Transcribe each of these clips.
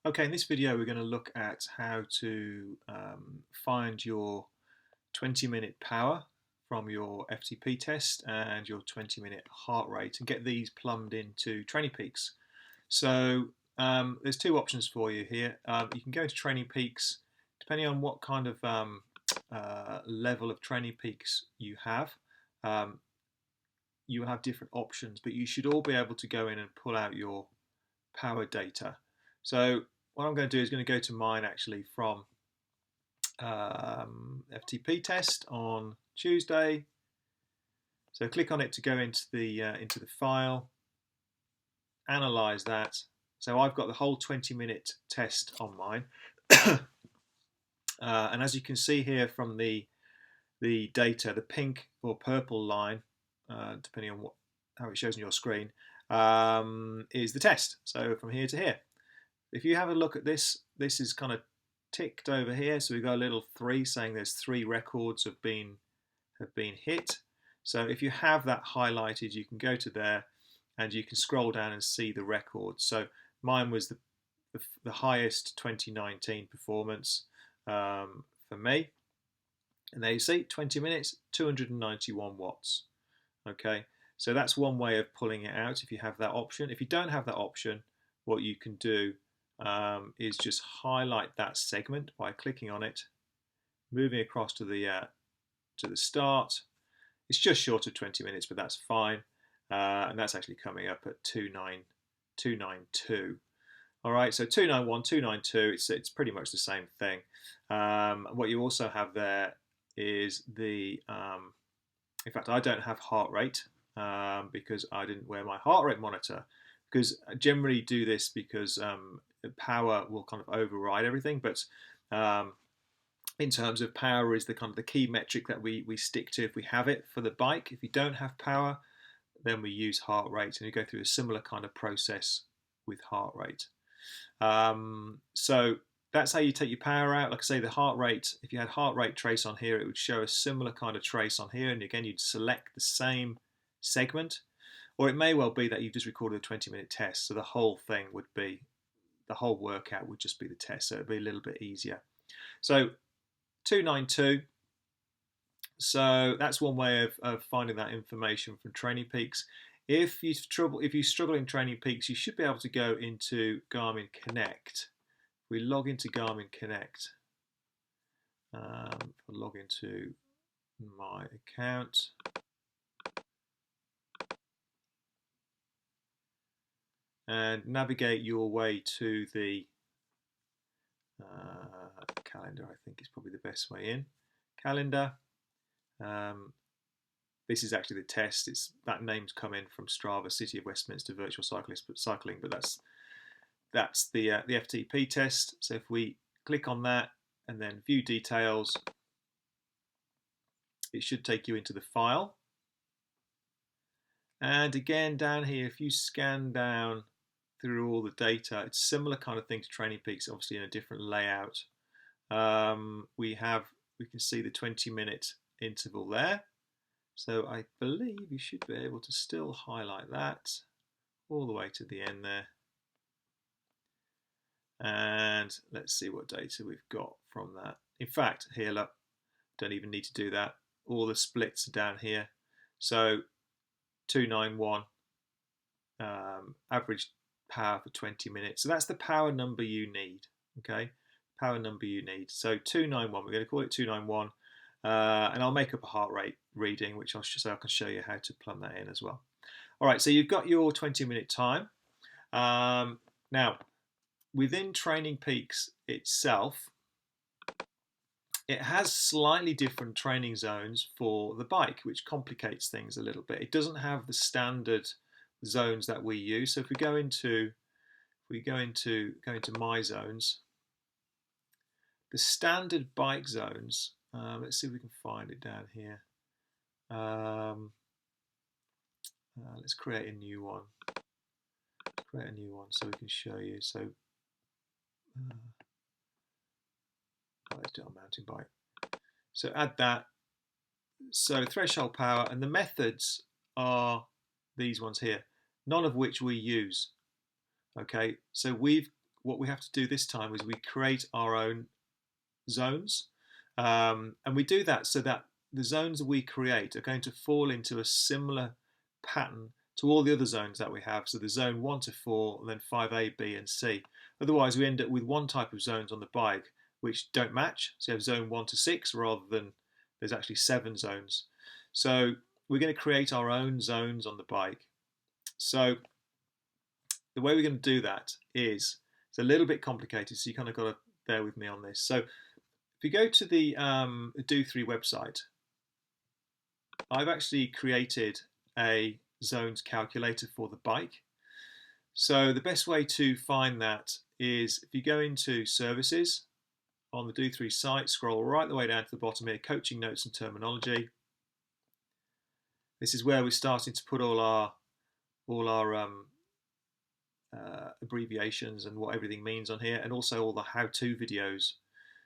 Okay, in this video we're going to look at how to find your 20-minute power from your FTP test and your 20-minute heart rate and get these plumbed into Training Peaks. So there's two options for you here. You can go to Training Peaks depending on what kind of level of Training Peaks you have. Um, you will have different options, but you should all be able to go in and pull out your power data. So what I'm going to do is going to go to mine actually from FTP test on Tuesday. So click on it to go into the file, analyze that. So I've got the whole 20-minute test on mine, and as you can see here from the data, the pink or purple line, depending on how it shows on your screen, is the test. So from here to here. If you have a look at this, this is kind of ticked over here. So we've got a little 3 saying there's 3 records have been hit. So if you have that highlighted, you can go to there and you can scroll down and see the records. So mine was the highest 2019 performance for me. And there you see 20 minutes, 291 watts. Okay, so that's one way of pulling it out if you have that option. If you don't have that option, what you can do is just highlight that segment by clicking on it, moving across to the start. It's just short of 20 minutes, but that's fine, and that's actually coming up at 292. All right, so 291, 292. It's pretty much the same thing. What you also have there is the in fact, I don't have heart rate because I didn't wear my heart rate monitor. Because I generally do this because power will kind of override everything. But in terms of power is the kind of the key metric that we stick to if we have it for the bike. If you don't have power, then we use heart rate, and you go through a similar kind of process with heart rate. So that's how you take your power out. Like I say, the heart rate, if you had heart rate trace on here, it would show a similar kind of trace on here. And again, you'd select the same segment. Or it may well be that you've just recorded a 20-minute test. So the whole thing would be, the whole workout would just be the test. So it'd be a little bit easier. So 292. So that's one way of finding that information from Training Peaks. If you struggle in Training Peaks, you should be able to go into Garmin Connect. We log into Garmin Connect. I'll log into my account. And navigate your way to the calendar. I think is probably the best way in. Calendar. This is actually the test. That name's come in from Strava, City of Westminster Virtual Cycling, but that's the FTP test. So if we click on that and then view details, it should take you into the file. And again, down here, if you scan down through all the data, it's similar kind of thing to Training Peaks, obviously in a different layout. We can see the 20-minute interval there. So I believe you should be able to still highlight that all the way to the end there. And let's see what data we've got from that. In fact, here, look, don't even need to do that. All the splits are down here. So 291 average power for 20 minutes. So that's the power number you need. Okay, power number you need. So 291. We're going to call it 291, and I'll make up a heart rate reading, which I can show you how to plumb that in as well. All right, so you've got your 20-minute time. Now, within Training Peaks itself, it has slightly different training zones for the bike, which complicates things a little bit. It doesn't have the standard zones that we use. So if we go into my zones, the standard bike zones. Let's see if we can find it down here. Let's create a new one. So we can show you. So let's do it on mountain bike. So add that. So threshold power, and the methods are these ones here, none of which we use. Okay, so we've what we have to do this time is we create our own zones, and we do that so that the zones that we create are going to fall into a similar pattern to all the other zones that we have. So the zone 1 to 4, and then 5A, B and C. Otherwise we end up with one type of zones on the bike which don't match. So you have zone 1 to 6 rather than there's actually 7 zones. So we're going to create our own zones on the bike. So the way we're going to do that is, it's a little bit complicated, so you kind of got to bear with me on this. So if you go to the Do3 website, I've actually created a zones calculator for the bike. So the best way to find that is if you go into services on the Do3 site, scroll right the way down to the bottom here, coaching notes and terminology. This is where we're starting to put all our abbreviations and what everything means on here, and also all the how-to videos.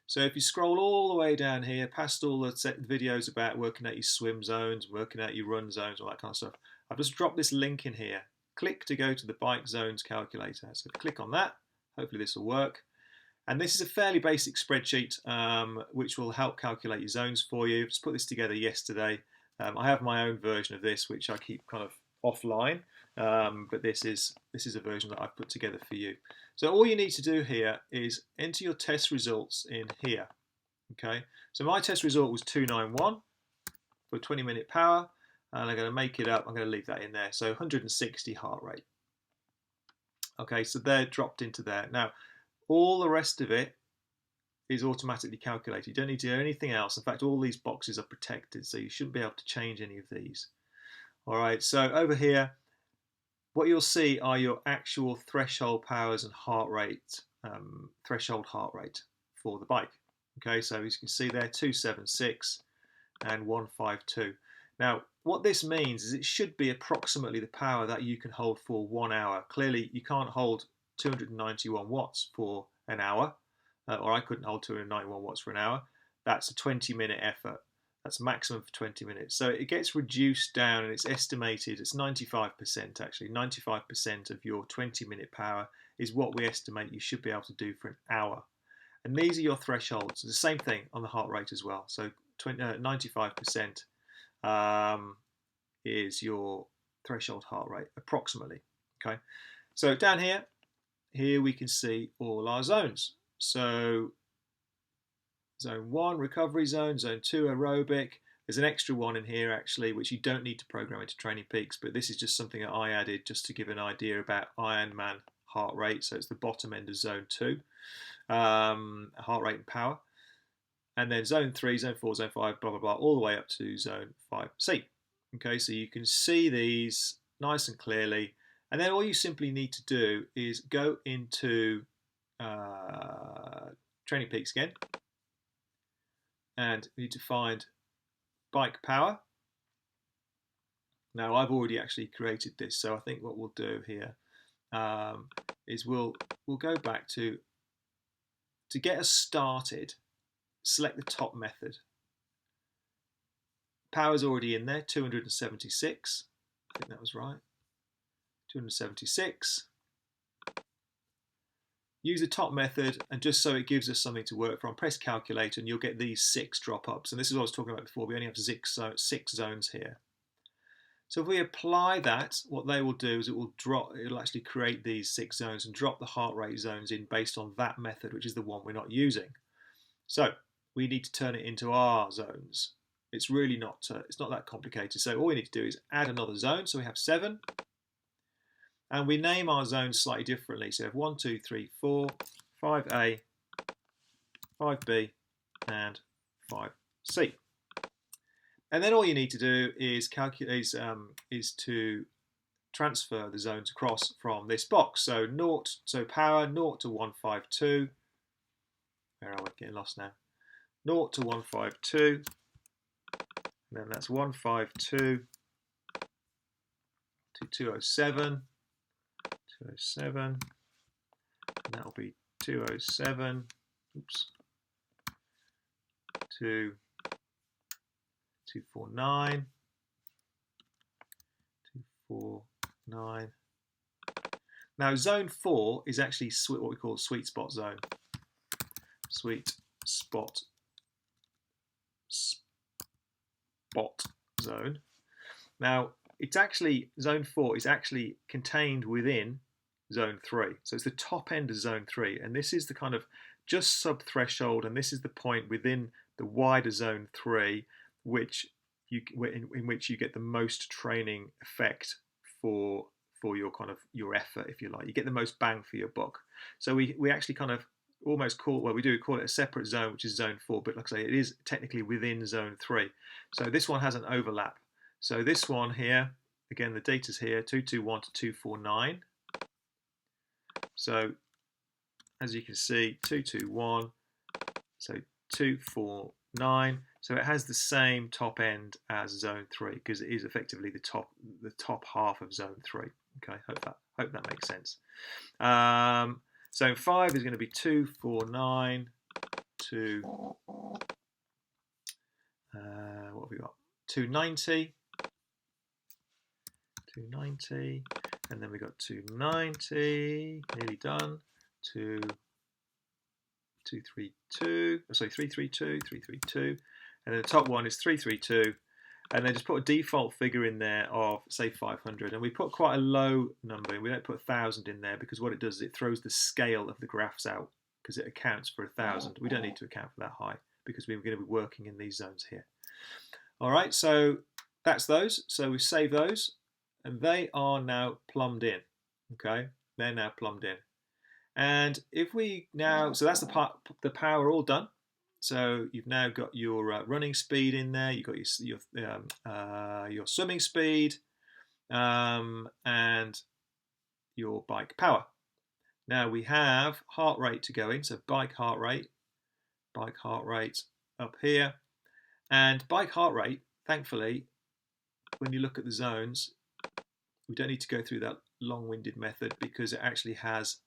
So if you scroll all the way down here, past all the videos about working out your swim zones, working out your run zones, all that kind of stuff, I've just dropped this link in here. Click to go to the bike zones calculator. So click on that. Hopefully this will work. And this is a fairly basic spreadsheet which will help calculate your zones for you. Just put this together yesterday. I have my own version of this which I keep kind of offline, but this is a version that I've put together for you. So all you need to do here is enter your test results in here. Okay, so my test result was 291 for 20-minute power, and I'm going to make it up. I'm going to leave that in there. So 160 heart rate. Okay, so they're dropped into there. Now, all the rest of it is automatically calculated. You don't need to do anything else. In fact, all these boxes are protected, so you shouldn't be able to change any of these. All right, so over here, what you'll see are your actual threshold powers and heart rate, threshold heart rate for the bike. Okay, so as you can see there, 276 and 152. Now, what this means is it should be approximately the power that you can hold for 1 hour. Clearly, you can't hold 291 watts for an hour, or I couldn't hold 291 watts for an hour. That's a 20-minute effort. That's maximum for 20 minutes. So it gets reduced down, and it's estimated, it's 95% actually, 95% of your 20-minute power is what we estimate you should be able to do for an hour. And these are your thresholds. The same thing on the heart rate as well. So 95% is your threshold heart rate, approximately. Okay. So down here we can see all our zones. So zone 1, recovery zone, zone 2, aerobic. There's an extra one in here actually, which you don't need to program into Training Peaks, but this is just something that I added just to give an idea about Ironman heart rate. So it's the bottom end of zone 2, heart rate and power. And then zone 3, zone 4, zone 5, blah, blah, blah, all the way up to zone 5C. Okay, so you can see these nice and clearly. And then all you simply need to do is go into Training Peaks again. And you need to find bike power. Now I've already actually created this, so I think what we'll do here is we'll go back to get us started. Select the top method. Power's already in there, 276. I think that was right. 276. Use the top method, and just so it gives us something to work from, press calculator and you'll get these 6 drop-ups. And this is what I was talking about before. We only have 6 zones here. So if we apply that, what they will do is it'll actually create these 6 zones and drop the heart rate zones in based on that method, which is the one we're not using. So we need to turn it into our zones. It's really not, it's not that complicated. So all we need to do is add another zone. So we have 7. And we name our zones slightly differently. So we have 1, 2, 3, 4, 5A, 5B, and 5C. And then all you need to do is is to transfer the zones across from this box. So power 0 to 152. Where are we? Getting lost now. 0 to 152. And then that's 152 to 207. 207, and that'll be 207, oops, to 249, 249, Now zone 4 is actually what we call sweet spot zone. Sweet spot zone. Now it's actually zone 4 is actually contained within zone 3. So it's the top end of zone 3, and this is the kind of just sub threshold, and this is the point within the wider zone 3 which in which you get the most training effect for your kind of your effort, if you like. You get the most bang for your buck. So we actually kind of almost call it a separate zone, which is zone 4, but like I say, it is technically within zone 3. So this one has an overlap. So this one here, again, the data's here, 221 to 249. So as you can see, 221, so 249. So it has the same top end as zone 3 because it is effectively the top half of zone 3. Okay, hope that makes sense. Zone 5 is going to be 249 to what have we got? 290, and then we got 290, nearly done. 332, and then the top one is 332, and then just put a default figure in there of say 500, and we put quite a low number. We don't put 1,000 in there because what it does is it throws the scale of the graphs out because it accounts for 1,000. We don't need to account for that high because we're going to be working in these zones here. All right, so that's those. So we save those, and they are now plumbed in. Okay, they're now plumbed in. And if we now, so that's the power all done. So you've now got your running speed in there. You've got your swimming speed and your bike power. Now we have heart rate to go in. So bike heart rate up here, and bike heart rate. Thankfully, when you look at the zones, we don't need to go through that long-winded method because it actually has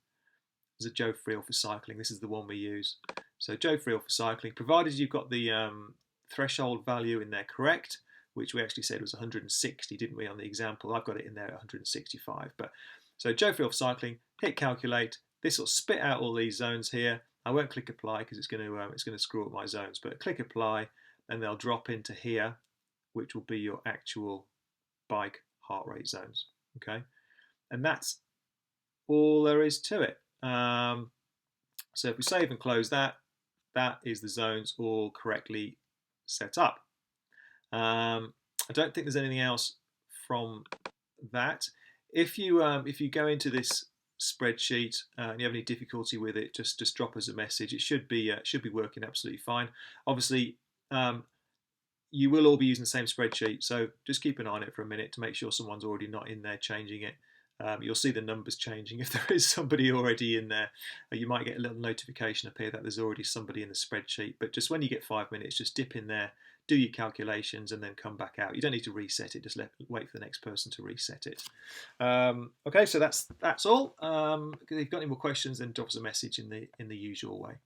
a Joe Friel for cycling. This is the one we use. So Joe Friel for cycling, provided you've got the threshold value in there correct, which we actually said was 160, didn't we, on the example? I've got it in there at 165. But so Joe Friel for cycling, hit calculate. This will spit out all these zones here. I won't click apply because it's going to screw up my zones. But click apply, and they'll drop into here, which will be your actual bike heart rate zones. Okay, and that's all there is to it. So if we save and close that, that is the zones all correctly set up. I don't think there's anything else from that. If you go into this spreadsheet and you have any difficulty with it, just drop us a message. It should be working absolutely fine. Obviously, you will all be using the same spreadsheet, so just keep an eye on it for a minute to make sure someone's already not in there changing it. You'll see the numbers changing if there is somebody already in there. You might get a little notification up here that there's already somebody in the spreadsheet, but just when you get 5 minutes, just dip in there, do your calculations, and then come back out. You don't need to reset it, just wait for the next person to reset it. Okay, so that's all. If you've got any more questions, then drop us a message in the usual way.